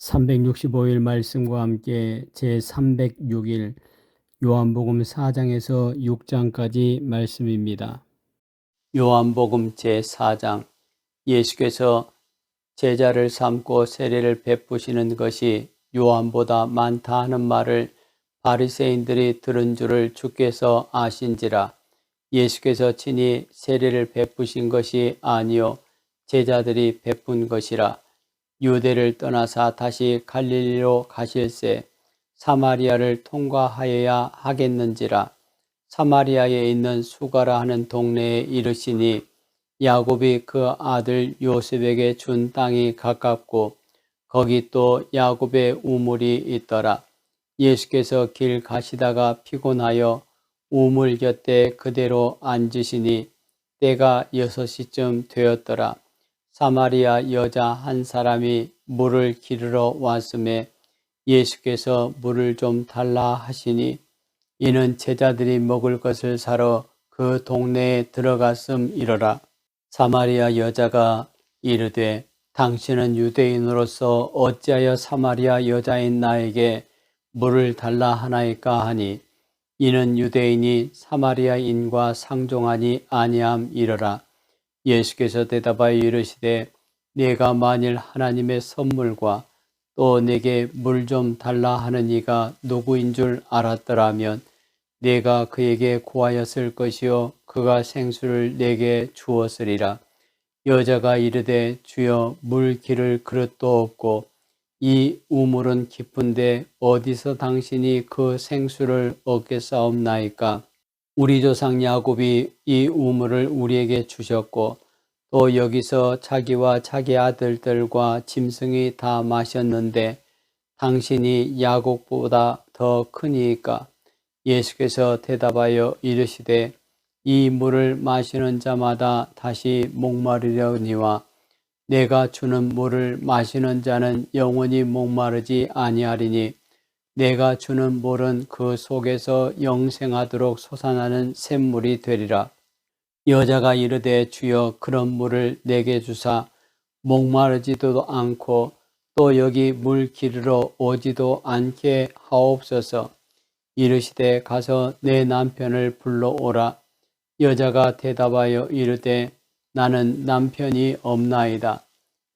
365일 말씀과 함께 제306일 요한복음 4장에서 6장까지 말씀입니다. 요한복음 제4장. 예수께서 제자를 삼고 세례를 베푸시는 것이 요한보다 많다 하는 말을 바리새인들이 들은 줄을 주께서 아신지라. 예수께서 친히 세례를 베푸신 것이 아니요 제자들이 베푼 것이라. 유대를 떠나사 다시 갈릴리로 가실새 사마리아를 통과하여야 하겠는지라. 사마리아에 있는 수가라 하는 동네에 이르시니 야곱이 그 아들 요셉에게 준 땅이 가깝고 거기 또 야곱의 우물이 있더라. 예수께서 길 가시다가 피곤하여 우물 곁에 그대로 앉으시니 때가 6시쯤 되었더라. 사마리아 여자 한 사람이 물을 기르러 왔음에 예수께서 물을 좀 달라 하시니 이는 제자들이 먹을 것을 사러 그 동네에 들어갔음이러라. 사마리아 여자가 이르되 당신은 유대인으로서 어찌하여 사마리아 여자인 나에게 물을 달라 하나이까 하니 이는 유대인이 사마리아인과 상종하니 아니함이러라. 예수께서 대답하여 이르시되 내가 만일 하나님의 선물과 또 내게 물 좀 달라 하는 이가 누구인 줄 알았더라면 내가 그에게 구하였을 것이요 그가 생수를 내게 주었으리라. 여자가 이르되 주여 물 기를 그릇도 없고 이 우물은 깊은데 어디서 당신이 그 생수를 얻겠사옵나이까. 우리 조상 야곱이 이 우물을 우리에게 주셨고 또 여기서 자기와 자기 아들들과 짐승이 다 마셨는데 당신이 야곱보다 더 크니이까. 예수께서 대답하여 이르시되 이 물을 마시는 자마다 다시 목마르려니와 내가 주는 물을 마시는 자는 영원히 목마르지 아니하리니 내가 주는 물은 그 속에서 영생하도록 솟아나는 샘물이 되리라. 여자가 이르되 주여 그런 물을 내게 주사 목마르지도 않고 또 여기 물 기르러 오지도 않게 하옵소서. 이르시되 가서 내 남편을 불러오라. 여자가 대답하여 이르되 나는 남편이 없나이다.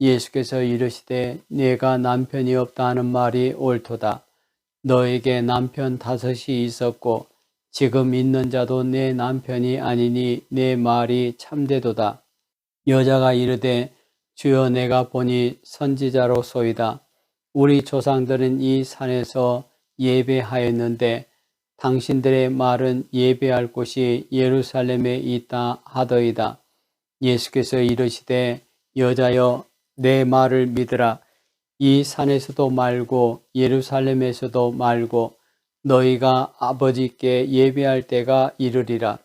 예수께서 이르시되 내가 남편이 없다 하는 말이 옳도다. 너에게 남편 5이 있었고 지금 있는 자도 내 남편이 아니니 내 말이 참되도다. 여자가 이르되 주여 내가 보니 선지자로소이다. 우리 조상들은 이 산에서 예배하였는데 당신들의 말은 예배할 곳이 예루살렘에 있다 하더이다. 예수께서 이르시되 여자여 내 말을 믿으라. 이 산에서도 말고 예루살렘에서도 말고 너희가 아버지께 예배할 때가 이르리라.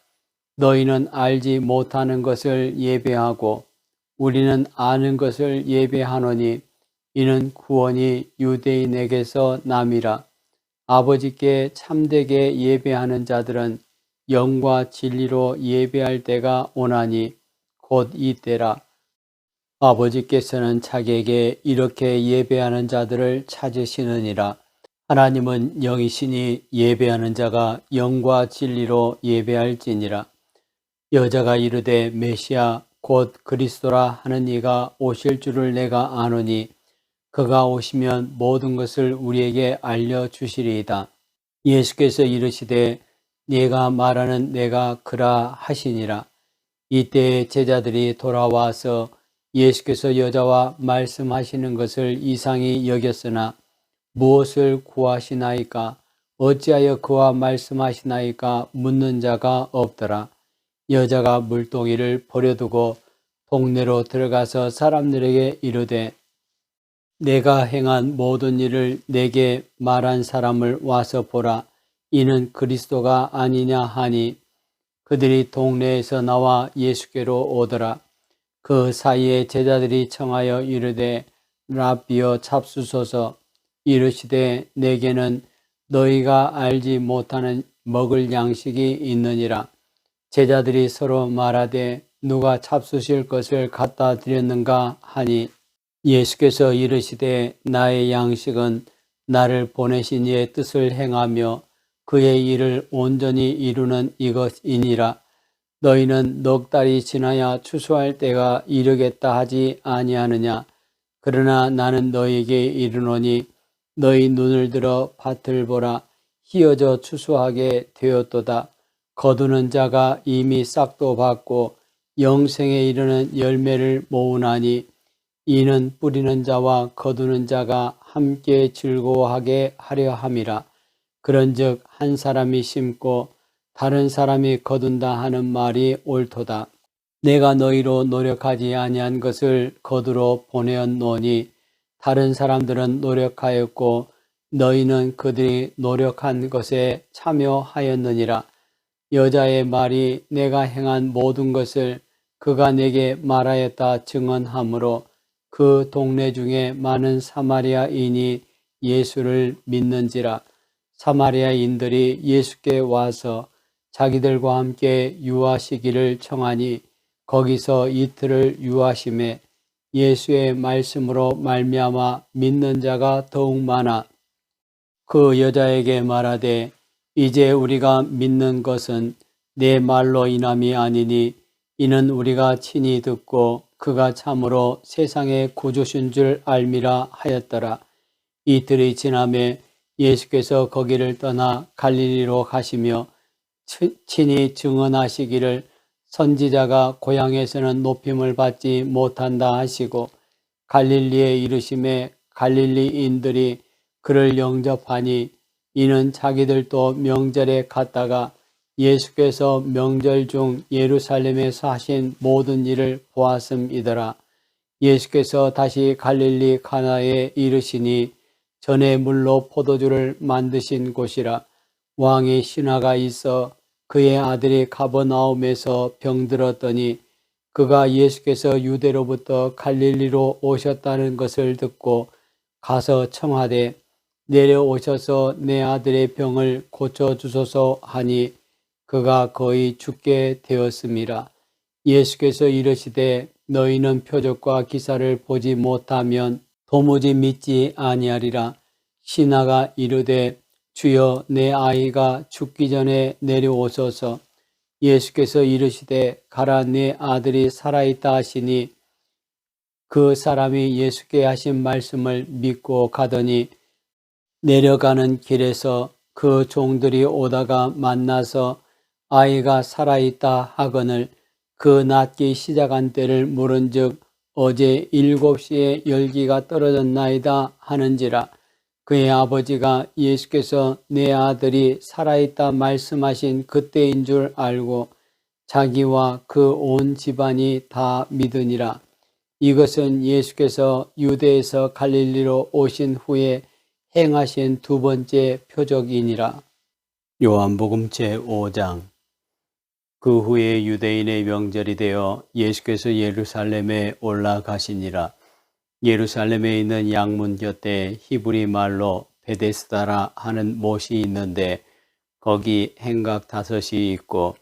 너희는 알지 못하는 것을 예배하고 우리는 아는 것을 예배하노니 이는 구원이 유대인에게서 남이라. 아버지께 참되게 예배하는 자들은 영과 진리로 예배할 때가 오나니 곧 이때라. 아버지께서는 자기에게 이렇게 예배하는 자들을 찾으시느니라. 하나님은 영이시니 예배하는 자가 영과 진리로 예배할지니라. 여자가 이르되 메시아 곧 그리스도라 하는 이가 오실 줄을 내가 아노니 그가 오시면 모든 것을 우리에게 알려주시리이다. 예수께서 이르시되 네가 말하는 내가 그라 하시니라. 이때에 제자들이 돌아와서 예수께서 여자와 말씀하시는 것을 이상히 여겼으나 무엇을 구하시나이까 어찌하여 그와 말씀하시나이까 묻는 자가 없더라. 여자가 물동이를 버려두고 동네로 들어가서 사람들에게 이르되 내가 행한 모든 일을 내게 말한 사람을 와서 보라. 이는 그리스도가 아니냐 하니 그들이 동네에서 나와 예수께로 오더라. 그 사이에 제자들이 청하여 이르되 랍비여 잡수소서. 이르시되 내게는 너희가 알지 못하는 먹을 양식이 있느니라. 제자들이 서로 말하되 누가 잡수실 것을 갖다 드렸는가 하니 예수께서 이르시되 나의 양식은 나를 보내신 이의 뜻을 행하며 그의 일을 온전히 이루는 이것이니라. 너희는 넉 달이 지나야 추수할 때가 이르겠다 하지 아니하느냐. 그러나 나는 너희에게 이르노니 너희 눈을 들어 밭을 보라. 희어져 추수하게 되었도다. 거두는 자가 이미 싹도 받고 영생에 이르는 열매를 모으나니 이는 뿌리는 자와 거두는 자가 함께 즐거워하게 하려 함이라. 그런즉 한 사람이 심고 다른 사람이 거둔다 하는 말이 옳도다. 내가 너희로 노력하지 아니한 것을 거두러 보내었노니 다른 사람들은 노력하였고 너희는 그들이 노력한 것에 참여하였느니라. 여자의 말이 내가 행한 모든 것을 그가 내게 말하였다 증언하므로 그 동네 중에 많은 사마리아인이 예수를 믿는지라. 사마리아인들이 예수께 와서 자기들과 함께 유하시기를 청하니 거기서 이틀을 유하심에 예수의 말씀으로 말미암아 믿는 자가 더욱 많아 그 여자에게 말하되 이제 우리가 믿는 것은 내 말로 인함이 아니니 이는 우리가 친히 듣고 그가 참으로 세상의 구주신 줄 알미라 하였더라. 이틀이 지나매 예수께서 거기를 떠나 갈릴리로 가시며 친히 증언하시기를 선지자가 고향에서는 높임을 받지 못한다 하시고 갈릴리에 이르심에 갈릴리인들이 그를 영접하니 이는 자기들도 명절에 갔다가 예수께서 명절 중 예루살렘에서 하신 모든 일을 보았음이더라. 예수께서 다시 갈릴리 가나에 이르시니 전에 물로 포도주를 만드신 곳이라. 왕의 신하가 있어 그의 아들이 가버나움에서 병들었더니 그가 예수께서 유대로부터 갈릴리로 오셨다는 것을 듣고 가서 청하되 내려오셔서 내 아들의 병을 고쳐주소서 하니 그가 거의 죽게 되었음이라. 예수께서 이르시되 너희는 표적과 기사를 보지 못하면 도무지 믿지 아니하리라. 신하가 이르되 주여 내 아이가 죽기 전에 내려오소서. 예수께서 이르시되 가라 내 아들이 살아있다 하시니 그 사람이 예수께 하신 말씀을 믿고 가더니 내려가는 길에서 그 종들이 오다가 만나서 아이가 살아있다 하거늘 그 낫기 시작한 때를 물은즉 어제 7시에 열기가 떨어졌나이다 하는지라. 그의 아버지가 예수께서 내 아들이 살아있다 말씀하신 그때인 줄 알고 자기와 그 온 집안이 다 믿으니라. 이것은 예수께서 유대에서 갈릴리로 오신 후에 행하신 두 번째 표적이니라. 요한복음 제5장. 그 후에 유대인의 명절이 되어 예수께서 예루살렘에 올라가시니라. 예루살렘에 있는 양문 곁에 히브리 말로 베데스다라 하는 못이 있는데 거기 행각 5이 있고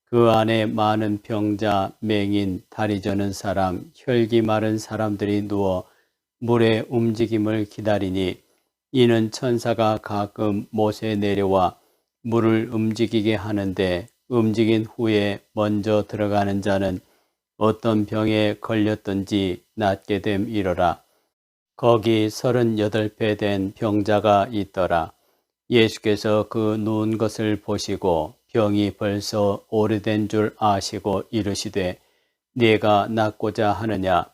그 안에 많은 병자, 맹인, 다리 저는 사람, 혈기 마른 사람들이 누워 물의 움직임을 기다리니 이는 천사가 가끔 못에 내려와 물을 움직이게 하는데 움직인 후에 먼저 들어가는 자는 어떤 병에 걸렸든지 낫게 됨이러라. 거기 38배 된 병자가 있더라. 예수께서 그 누운 것을 보시고 병이 벌써 오래된 줄 아시고 이르시되 네가 낫고자 하느냐.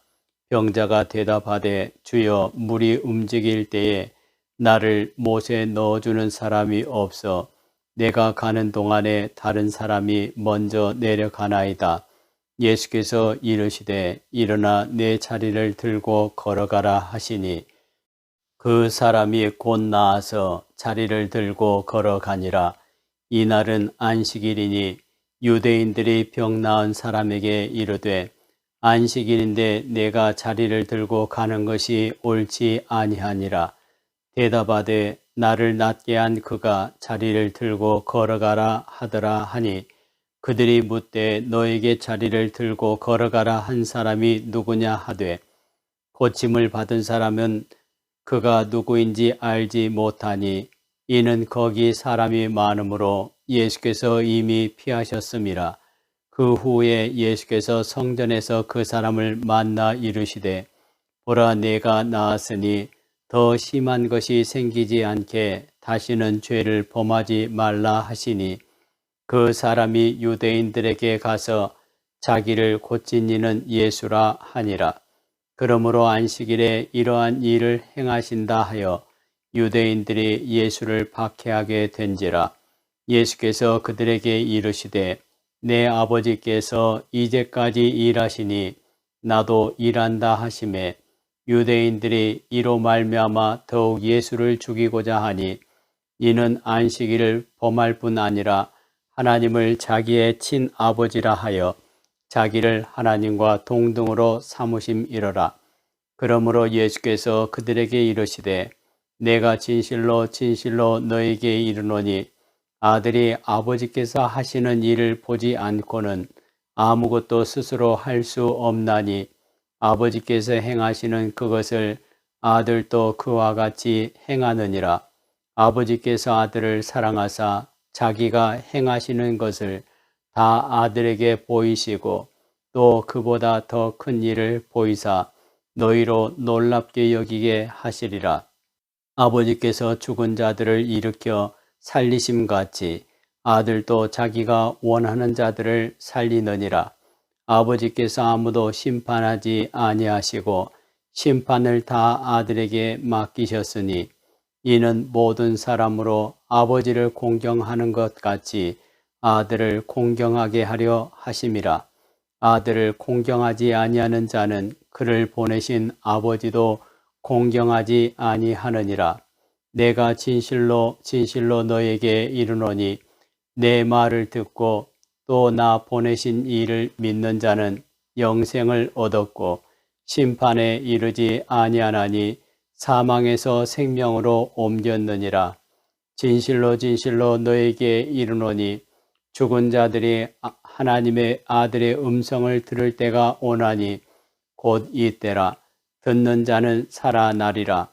병자가 대답하되 주여 물이 움직일 때에 나를 못에 넣어주는 사람이 없어 내가 가는 동안에 다른 사람이 먼저 내려가나이다. 예수께서 이르시되 일어나 내 자리를 들고 걸어가라 하시니 그 사람이 곧 나아서 자리를 들고 걸어가니라. 이날은 안식일이니 유대인들이 병 나은 사람에게 이르되 안식일인데 내가 자리를 들고 가는 것이 옳지 아니하니라. 대답하되 나를 낫게 한 그가 자리를 들고 걸어가라 하더라 하니 그들이 묻되 너에게 자리를 들고 걸어가라 한 사람이 누구냐 하되 고침을 받은 사람은 그가 누구인지 알지 못하니 이는 거기 사람이 많으므로 예수께서 이미 피하셨음이라. 그 후에 예수께서 성전에서 그 사람을 만나 이르시되 보라 내가 나았으니 더 심한 것이 생기지 않게 다시는 죄를 범하지 말라 하시니 그 사람이 유대인들에게 가서 자기를 고친 이는 예수라 하니라. 그러므로 안식일에 이러한 일을 행하신다 하여 유대인들이 예수를 박해하게 된지라. 예수께서 그들에게 이르시되 내 아버지께서 이제까지 일하시니 나도 일한다 하시매 유대인들이 이로 말미암아 더욱 예수를 죽이고자 하니 이는 안식일을 범할 뿐 아니라 하나님을 자기의 친아버지라 하여 자기를 하나님과 동등으로 삼으심이로라. 그러므로 예수께서 그들에게 이르시되 내가 진실로 진실로 너에게 이르노니 아들이 아버지께서 하시는 일을 보지 않고는 아무것도 스스로 할 수 없나니 아버지께서 행하시는 그것을 아들도 그와 같이 행하느니라. 아버지께서 아들을 사랑하사 자기가 행하시는 것을 다 아들에게 보이시고 또 그보다 더 큰 일을 보이사 너희로 놀랍게 여기게 하시리라. 아버지께서 죽은 자들을 일으켜 살리심같이 아들도 자기가 원하는 자들을 살리느니라. 아버지께서 아무도 심판하지 아니하시고 심판을 다 아들에게 맡기셨으니 이는 모든 사람으로 아버지를 공경하는 것 같이 아들을 공경하게 하려 하심이라. 아들을 공경하지 아니하는 자는 그를 보내신 아버지도 공경하지 아니하느니라. 내가 진실로 진실로 너에게 이르노니 내 말을 듣고 또 나 보내신 이를 믿는 자는 영생을 얻었고 심판에 이르지 아니하나니 사망에서 생명으로 옮겼느니라. 진실로 진실로 너에게 이르노니 죽은 자들이 하나님의 아들의 음성을 들을 때가 오나니 곧 이때라. 듣는 자는 살아나리라.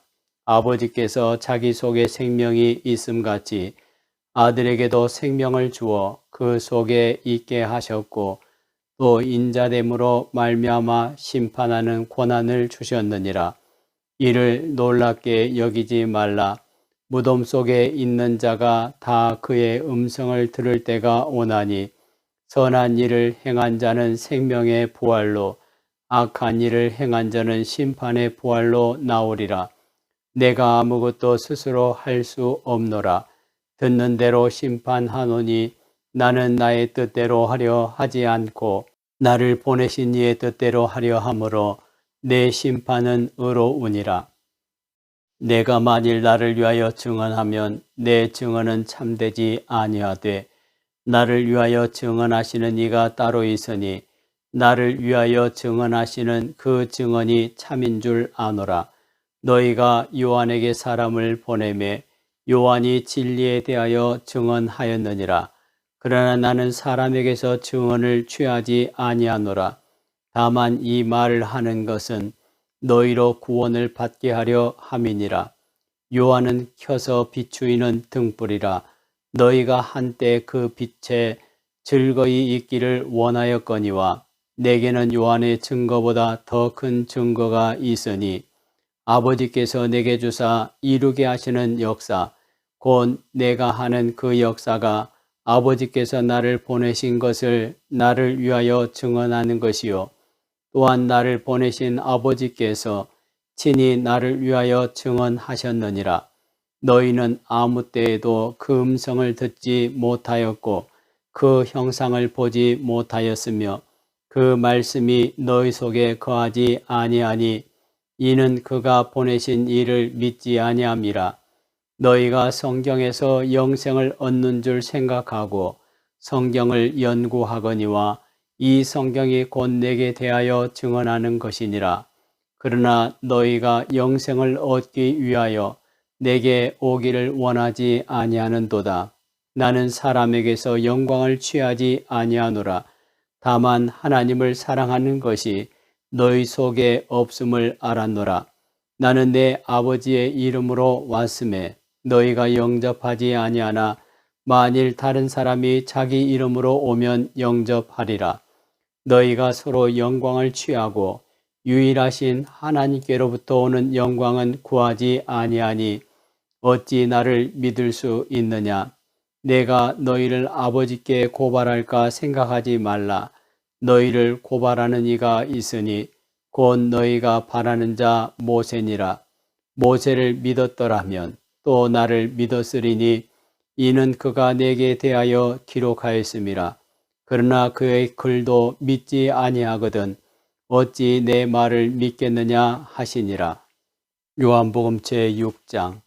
아버지께서 자기 속에 생명이 있음같이 아들에게도 생명을 주어 그 속에 있게 하셨고 또 인자됨으로 말미암아 심판하는 권한을 주셨느니라. 이를 놀랍게 여기지 말라. 무덤 속에 있는 자가 다 그의 음성을 들을 때가 오나니 선한 일을 행한 자는 생명의 부활로 악한 일을 행한 자는 심판의 부활로 나오리라. 내가 아무것도 스스로 할 수 없노라. 듣는 대로 심판하노니 나는 나의 뜻대로 하려 하지 않고 나를 보내신 이의 뜻대로 하려 함으로 내 심판은 의로우니라. 내가 만일 나를 위하여 증언하면 내 증언은 참되지 아니하되 나를 위하여 증언하시는 이가 따로 있으니 나를 위하여 증언하시는 그 증언이 참인 줄 아노라. 너희가 요한에게 사람을 보내매 요한이 진리에 대하여 증언하였느니라. 그러나 나는 사람에게서 증언을 취하지 아니하노라. 다만 이 말을 하는 것은 너희로 구원을 받게 하려 함이니라. 요한은 켜서 비추이는 등불이라. 너희가 한때 그 빛에 즐거이 있기를 원하였거니와 내게는 요한의 증거보다 더 큰 증거가 있으니 아버지께서 내게 주사 이루게 하시는 역사 곧 내가 하는 그 역사가 아버지께서 나를 보내신 것을 나를 위하여 증언하는 것이요 또한 나를 보내신 아버지께서 친히 나를 위하여 증언하셨느니라. 너희는 아무 때에도 그 음성을 듣지 못하였고 그 형상을 보지 못하였으며 그 말씀이 너희 속에 거하지 아니하니 이는 그가 보내신 이를 믿지 아니함이라. 너희가 성경에서 영생을 얻는 줄 생각하고 성경을 연구하거니와 이 성경이 곧 내게 대하여 증언하는 것이니라. 그러나 너희가 영생을 얻기 위하여 내게 오기를 원하지 아니하는도다. 나는 사람에게서 영광을 취하지 아니하노라. 다만 하나님을 사랑하는 것이 너희 속에 없음을 알았노라. 나는 내 아버지의 이름으로 왔음에 너희가 영접하지 아니하나 만일 다른 사람이 자기 이름으로 오면 영접하리라. 너희가 서로 영광을 취하고 유일하신 하나님께로부터 오는 영광은 구하지 아니하니 어찌 나를 믿을 수 있느냐? 내가 너희를 아버지께 고발할까 생각하지 말라. 너희를 고발하는 이가 있으니 곧 너희가 바라는 자 모세니라. 모세를 믿었더라면 또 나를 믿었으리니 이는 그가 내게 대하여 기록하였음이라. 그러나 그의 글도 믿지 아니하거든 어찌 내 말을 믿겠느냐 하시니라. 요한복음 제6장.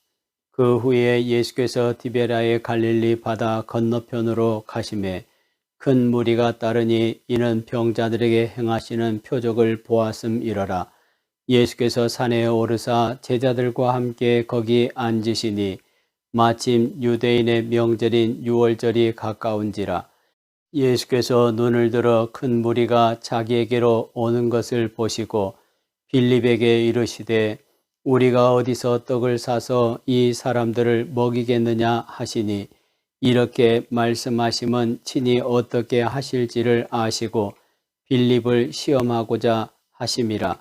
그 후에 예수께서 디베랴의 갈릴리 바다 건너편으로 가시매 큰 무리가 따르니 이는 병자들에게 행하시는 표적을 보았음이러라. 예수께서 산에 오르사 제자들과 함께 거기 앉으시니 마침 유대인의 명절인 유월절이 가까운지라. 예수께서 눈을 들어 큰 무리가 자기에게로 오는 것을 보시고 빌립에게 이르시되 우리가 어디서 떡을 사서 이 사람들을 먹이겠느냐 하시니 이렇게 말씀하심은 친히 어떻게 하실지를 아시고 빌립을 시험하고자 하심이라.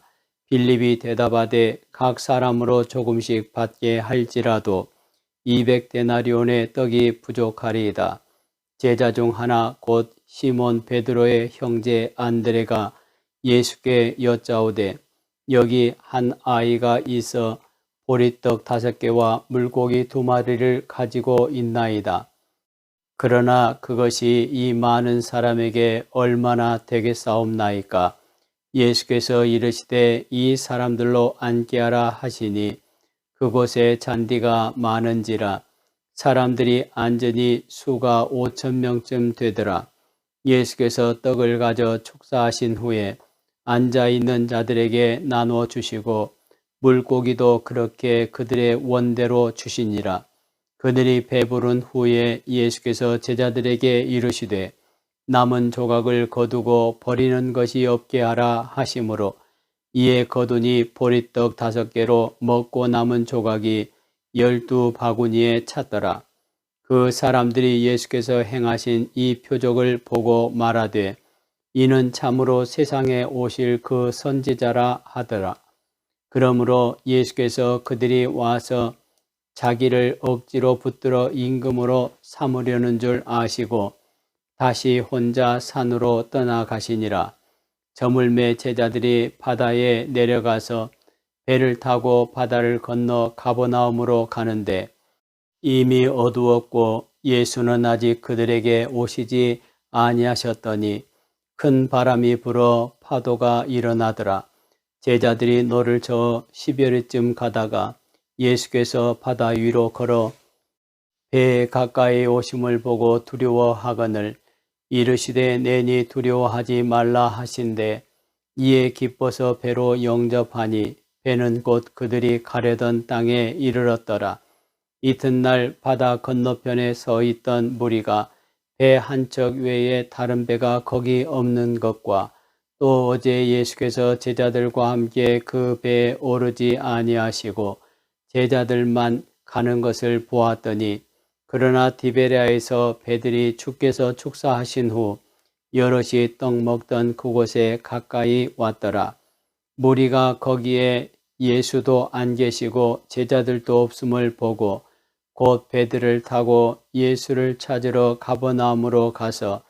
빌립이 대답하되 각 사람으로 조금씩 받게 할지라도 200데나리온의 떡이 부족하리이다. 제자 중 하나 곧 시몬 베드로의 형제 안드레가 예수께 여짜오되 여기 한 아이가 있어 보리떡 5개와 물고기 2마리를 가지고 있나이다. 그러나 그것이 이 많은 사람에게 얼마나 되겠사옵나이까? 예수께서 이르시되 이 사람들로 앉게 하라 하시니 그곳에 잔디가 많은지라. 사람들이 앉으니 수가 5,000명쯤 되더라. 예수께서 떡을 가져 축사하신 후에 앉아있는 자들에게 나누어 주시고 물고기도 그렇게 그들의 원대로 주시니라. 그들이 배부른 후에 예수께서 제자들에게 이르시되 남은 조각을 거두고 버리는 것이 없게 하라 하시므로 이에 거두니 보리떡 5개로 먹고 남은 조각이 12바구니에 찼더라. 그 사람들이 예수께서 행하신 이 표적을 보고 말하되 이는 참으로 세상에 오실 그 선지자라 하더라. 그러므로 예수께서 그들이 와서 자기를 억지로 붙들어 임금으로 삼으려는 줄 아시고 다시 혼자 산으로 떠나가시니라. 저물매 제자들이 바다에 내려가서 배를 타고 바다를 건너 가버나움으로 가는데 이미 어두웠고 예수는 아직 그들에게 오시지 아니하셨더니 큰 바람이 불어 파도가 일어나더라. 제자들이 노를 저어 10여리쯤 가다가 예수께서 바다 위로 걸어 배에 가까이 오심을 보고 두려워하거늘 이르시되 내니 두려워하지 말라 하신대 이에 기뻐서 배로 영접하니 배는 곧 그들이 가려던 땅에 이르렀더라. 이튿날 바다 건너편에 서 있던 무리가 배 한 척 외에 다른 배가 거기 없는 것과 또 어제 예수께서 제자들과 함께 그 배에 오르지 아니하시고 제자들만 가는 것을 보았더니 그러나 디베랴에서 배들이 주께서 축사하신 후 여럿이 떡 먹던 그곳에 가까이 왔더라. 무리가 거기에 예수도 안 계시고 제자들도 없음을 보고 곧 배들을 타고 예수를 찾으러 가버나움으로 가서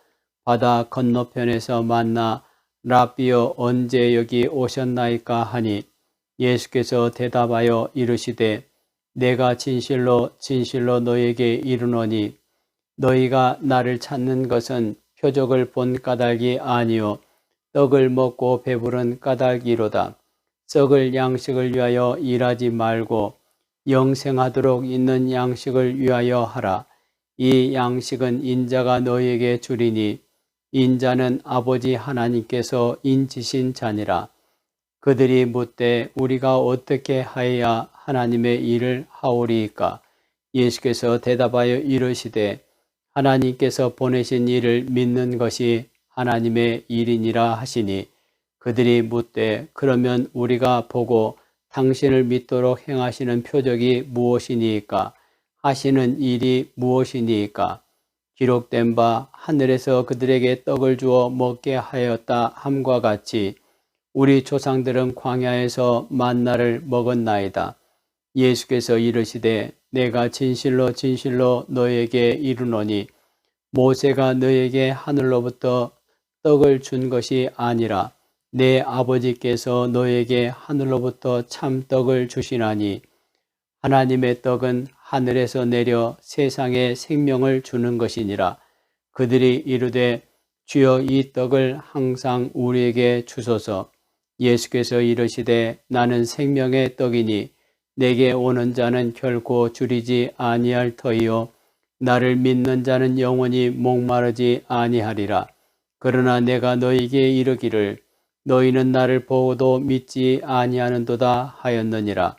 바다 건너편에서 만나 랍비여 언제 여기 오셨나이까 하니 예수께서 대답하여 이르시되 내가 진실로 진실로 너에게 이르노니 너희가 나를 찾는 것은 표적을 본 까닭이 아니요 떡을 먹고 배부른 까닭이로다. 썩을 양식을 위하여 일하지 말고 영생하도록 있는 양식을 위하여 하라. 이 양식은 인자가 너희에게 주리니 인자는 아버지 하나님께서 인치신 자니라. 그들이 묻되 우리가 어떻게 하여야 하나님의 일을 하오리이까? 예수께서 대답하여 이르시되 하나님께서 보내신 일을 믿는 것이 하나님의 일이니라 하시니 그들이 묻되 그러면 우리가 보고 당신을 믿도록 행하시는 표적이 무엇이니이까? 하시는 일이 무엇이니이까? 기록된 바 하늘에서 그들에게 떡을 주어 먹게 하였다 함과 같이 우리 조상들은 광야에서 만나를 먹었나이다. 예수께서 이르시되 내가 진실로 진실로 너에게 이르노니 모세가 너에게 하늘로부터 떡을 준 것이 아니라 내 아버지께서 너에게 하늘로부터 참 떡을 주시나니 하나님의 떡은 하늘에서 내려 세상에 생명을 주는 것이니라. 그들이 이르되 주여 이 떡을 항상 우리에게 주소서. 예수께서 이르시되 나는 생명의 떡이니 내게 오는 자는 결코 줄이지 아니할 터이요 나를 믿는 자는 영원히 목마르지 아니하리라. 그러나 내가 너희에게 이르기를 너희는 나를 보고도 믿지 아니하는도다 하였느니라.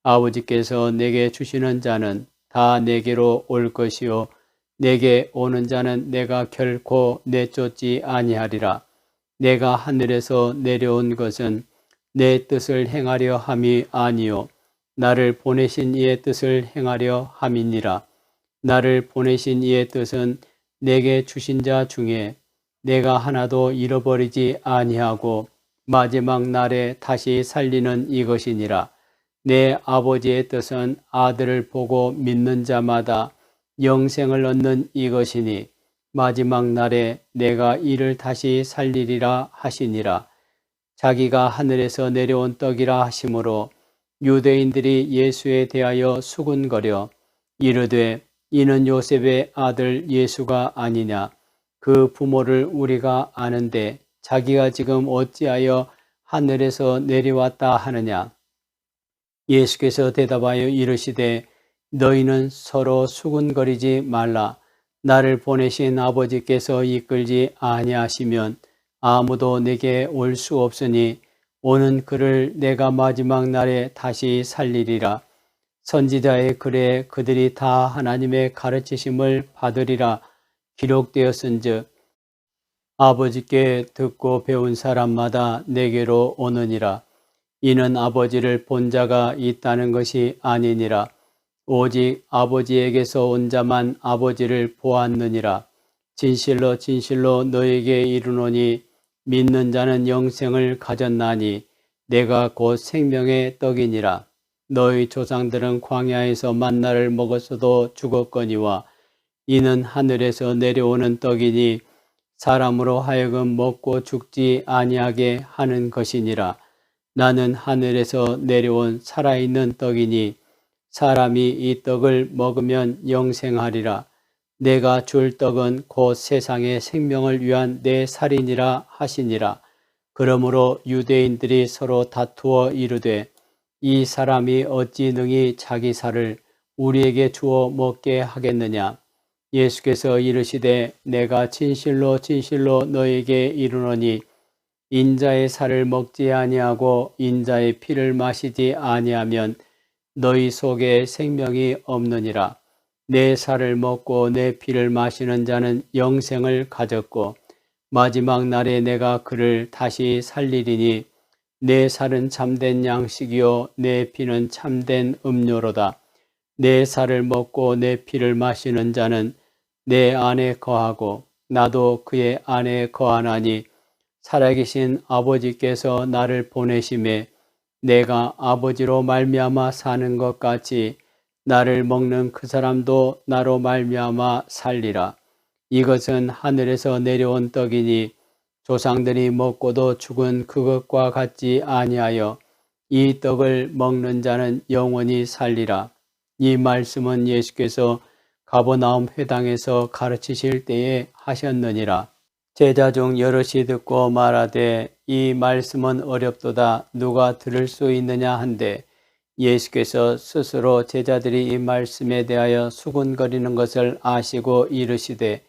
아버지께서 내게 주시는 자는 다 내게로 올 것이요 내게 오는 자는 내가 결코 내쫓지 아니하리라. 내가 하늘에서 내려온 것은 내 뜻을 행하려 함이 아니요 나를 보내신 이의 뜻을 행하려 함이니라. 나를 보내신 이의 뜻은 내게 주신 자 중에 내가 하나도 잃어버리지 아니하고 마지막 날에 다시 살리는 이것이니라. 내 아버지의 뜻은 아들을 보고 믿는 자마다 영생을 얻는 이것이니 마지막 날에 내가 이를 다시 살리리라 하시니라. 자기가 하늘에서 내려온 떡이라 하심으로 유대인들이 예수에 대하여 수군거려 이르되 이는 요셉의 아들 예수가 아니냐. 그 부모를 우리가 아는데 자기가 지금 어찌하여 하늘에서 내려왔다 하느냐. 예수께서 대답하여 이르시되 너희는 서로 수군거리지 말라. 나를 보내신 아버지께서 이끌지 아니하시면 아무도 내게 올 수 없으니 오는 그를 내가 마지막 날에 다시 살리리라. 선지자의 글에 그들이 다 하나님의 가르치심을 받으리라 기록되었은즉 아버지께 듣고 배운 사람마다 내게로 오느니라. 이는 아버지를 본 자가 있다는 것이 아니니라. 오직 아버지에게서 온 자만 아버지를 보았느니라. 진실로 진실로 너에게 이르노니 믿는 자는 영생을 가졌나니 내가 곧 생명의 떡이니라. 너희 조상들은 광야에서 만나를 먹었어도 죽었거니와 이는 하늘에서 내려오는 떡이니 사람으로 하여금 먹고 죽지 아니하게 하는 것이니라. 나는 하늘에서 내려온 살아있는 떡이니 사람이 이 떡을 먹으면 영생하리라. 내가 줄 떡은 곧 세상의 생명을 위한 내 살이니라 하시니라. 그러므로 유대인들이 서로 다투어 이르되 이 사람이 어찌 능히 자기 살을 우리에게 주어 먹게 하겠느냐. 예수께서 이르시되 내가 진실로 진실로 너에게 이르노니 인자의 살을 먹지 아니하고 인자의 피를 마시지 아니하면 너희 속에 생명이 없느니라. 내 살을 먹고 내 피를 마시는 자는 영생을 가졌고 마지막 날에 내가 그를 다시 살리리니 내 살은 참된 양식이요 내 피는 참된 음료로다. 내 살을 먹고 내 피를 마시는 자는 내 안에 거하고 나도 그의 안에 거하나니 살아계신 아버지께서 나를 보내심에 내가 아버지로 말미암아 사는 것 같이 나를 먹는 그 사람도 나로 말미암아 살리라. 이것은 하늘에서 내려온 떡이니 조상들이 먹고도 죽은 그것과 같지 아니하여 이 떡을 먹는 자는 영원히 살리라. 이 말씀은 예수께서 가버나움 회당에서 가르치실 때에 하셨느니라. 제자 중 여럿이 듣고 말하되 이 말씀은 어렵도다 누가 들을 수 있느냐 한데 예수께서 스스로 제자들이 이 말씀에 대하여 수군거리는 것을 아시고 이르시되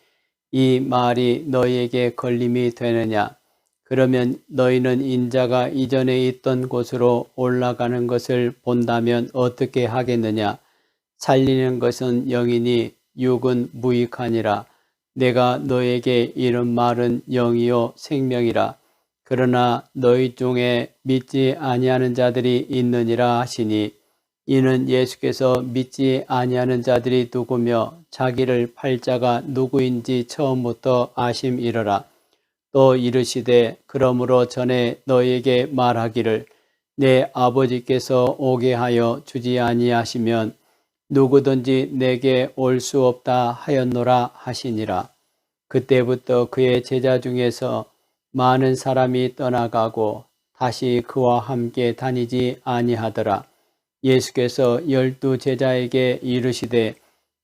이 말이 너희에게 걸림이 되느냐. 그러면 너희는 인자가 이전에 있던 곳으로 올라가는 것을 본다면 어떻게 하겠느냐. 살리는 것은 영이니 육은 무익하니라. 내가 너에게 이른 말은 영이요 생명이라. 그러나 너희 중에 믿지 아니하는 자들이 있느니라 하시니, 이는 예수께서 믿지 아니하는 자들이 누구며 자기를 팔 자가 누구인지 처음부터 아심이러라. 또 이르시되, 그러므로 전에 너희에게 말하기를 내 아버지께서 오게 하여 주지 아니하시면 누구든지 내게 올 수 없다 하였노라 하시니라. 그때부터 그의 제자 중에서 많은 사람이 떠나가고 다시 그와 함께 다니지 아니하더라. 예수께서 12 제자에게 이르시되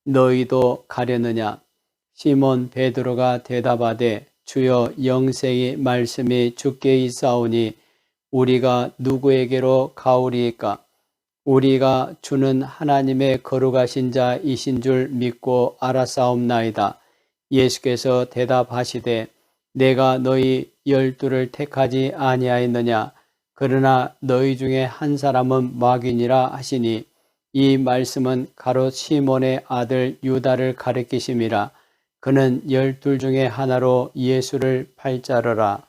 너희도 가려느냐? 시몬 베드로가 대답하되 주여, 영생의 말씀이 주께 있사오니 우리가 누구에게로 가오리이까? 우리가 주는 하나님의 거룩하신 자이신 줄 믿고 알았사옵나이다. 예수께서 대답하시되 내가 너희 12를 택하지 아니하였느냐? 그러나 너희 중에 한 사람은 마귀니라 하시니, 이 말씀은 가롯 시몬의 아들 유다를 가리키심이라. 그는 12 중에 하나로 예수를 팔자러라.